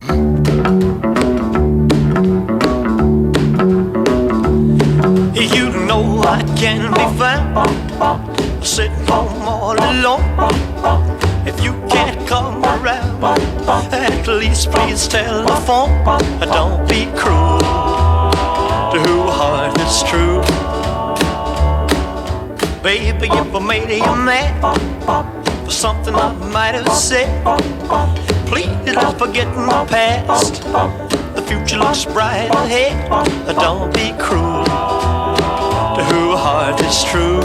You know I can't be found sitting home all alone. If you can't come around, at least please telephone. Don't be cruel to who heart is true. Baby, if I made you mad for something I might have said, please don't forget my past. The future looks bright ahead. Don't be cruel to who heart is true.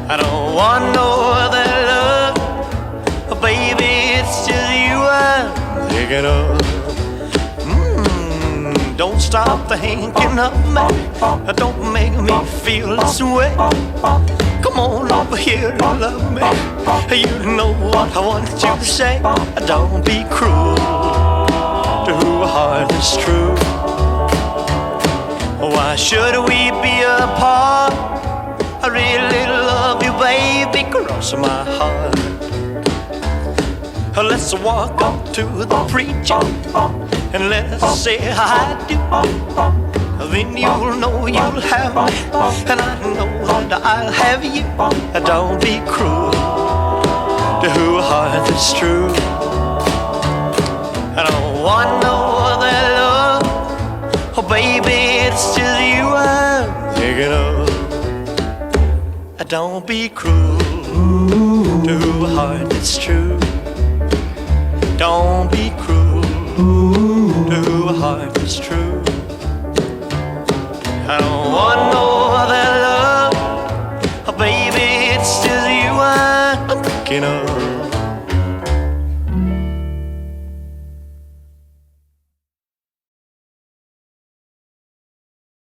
I don't want no other love, baby, it's just you I'm thinking of. Don't stop thinking of me, don't make me feel this way. Come on over here and love me, you know what I want you to say. Don't be cruel to who heart is true. Why should we be apart? I really love you, baby, cross my heart. Let's walk up to the preacher and let's say I do. Then you'll know you'll have me, and I know that I'll have you. Don't be cruel to who heart is true. I don't want no other love, oh baby, it's just you I'm thinking of. Don't be cruel to who heart is true. Don't be cruel to who heart is true. I don't want no other love, oh baby, it's just you I'm thinking of.